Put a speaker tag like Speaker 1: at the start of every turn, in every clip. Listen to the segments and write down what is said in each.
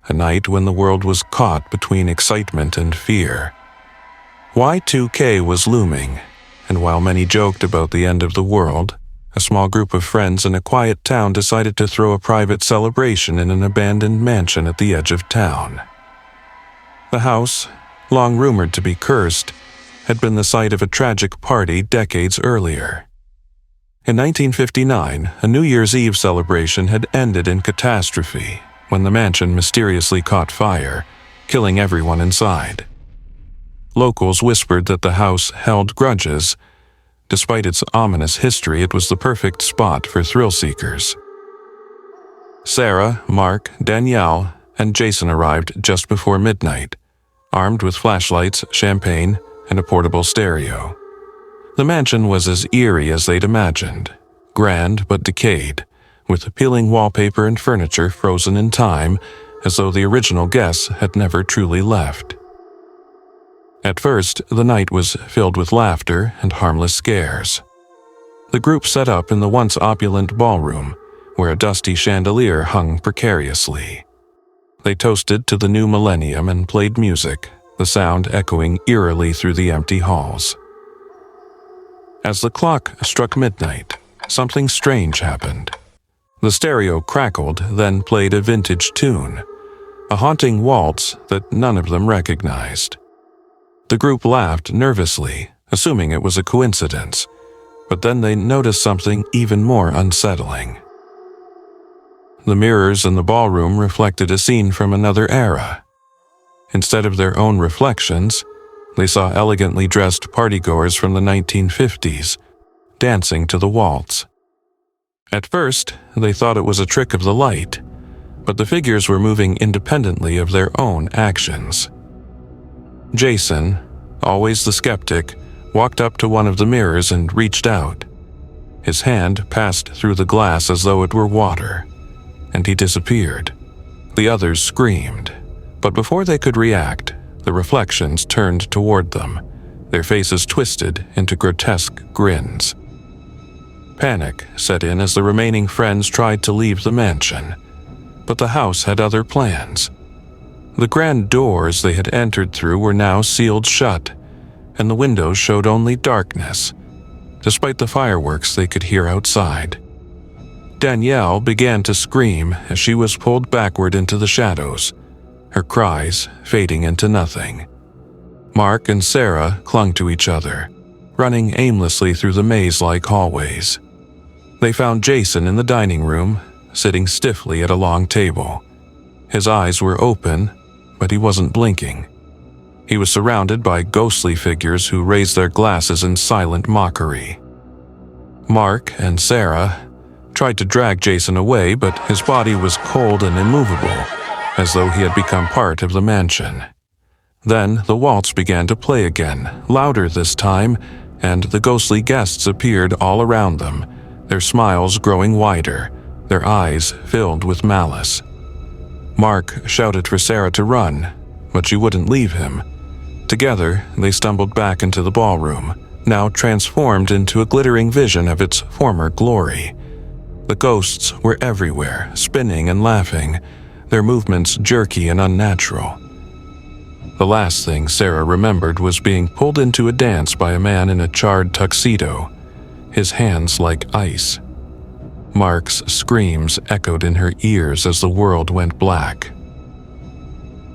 Speaker 1: a night when the world was caught between excitement and fear. Y2K was looming, and while many joked about the end of the world, a small group of friends in a quiet town decided to throw a private celebration in an abandoned mansion at the edge of town. The house, long rumored to be cursed, had been the site of a tragic party decades earlier. In 1959, a New Year's Eve celebration had ended in catastrophe when the mansion mysteriously caught fire, killing everyone inside. Locals whispered that the house held grudges. Despite its ominous history, it was the perfect spot for thrill-seekers. Sarah, Mark, Danielle, and Jason arrived just before midnight, armed with flashlights, champagne, and a portable stereo. The mansion was as eerie as they'd imagined, grand but decayed, with peeling wallpaper and furniture frozen in time, as though the original guests had never truly left. At first, the night was filled with laughter and harmless scares. The group set up in the once opulent ballroom, where a dusty chandelier hung precariously. They toasted to the new millennium and played music, the sound echoing eerily through the empty halls. As the clock struck midnight, something strange happened. The stereo crackled, then played a vintage tune, a haunting waltz that none of them recognized. The group laughed nervously, assuming it was a coincidence, but then they noticed something even more unsettling. The mirrors in the ballroom reflected a scene from another era. Instead of their own reflections, they saw elegantly dressed partygoers from the 1950s, dancing to the waltz. At first, they thought it was a trick of the light, but the figures were moving independently of their own actions. Jason, always the skeptic, walked up to one of the mirrors and reached out. His hand passed through the glass as though it were water, and he disappeared. The others screamed, but before they could react, the reflections turned toward them, their faces twisted into grotesque grins. Panic set in as the remaining friends tried to leave the mansion, but the house had other plans. The grand doors they had entered through were now sealed shut, and the windows showed only darkness, despite the fireworks they could hear outside. Danielle began to scream as she was pulled backward into the shadows, her cries fading into nothing. Mark and Sarah clung to each other, running aimlessly through the maze-like hallways. They found Jason in the dining room, sitting stiffly at a long table. His eyes were open, but he wasn't blinking. He was surrounded by ghostly figures who raised their glasses in silent mockery. Mark and Sarah tried to drag Jason away, but his body was cold and immovable, as though he had become part of the mansion. Then the waltz began to play again, louder this time, and the ghostly guests appeared all around them, their smiles growing wider, their eyes filled with malice. Mark shouted for Sarah to run, but she wouldn't leave him. Together, they stumbled back into the ballroom, now transformed into a glittering vision of its former glory. The ghosts were everywhere, spinning and laughing, their movements jerky and unnatural. The last thing Sarah remembered was being pulled into a dance by a man in a charred tuxedo, his hands like ice. Mark's screams echoed in her ears as the world went black.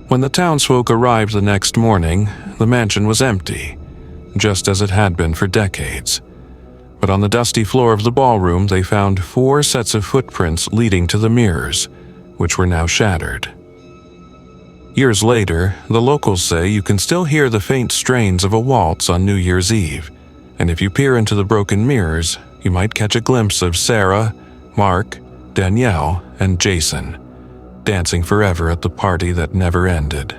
Speaker 1: When the townsfolk arrived the next morning, the mansion was empty, just as it had been for decades. But on the dusty floor of the ballroom, they found 4 sets of footprints leading to the mirrors, which were now shattered. Years later, the locals say you can still hear the faint strains of a waltz on New Year's Eve, and if you peer into the broken mirrors, you might catch a glimpse of Sarah, Mark, Danielle, and Jason, dancing forever at the party that never ended.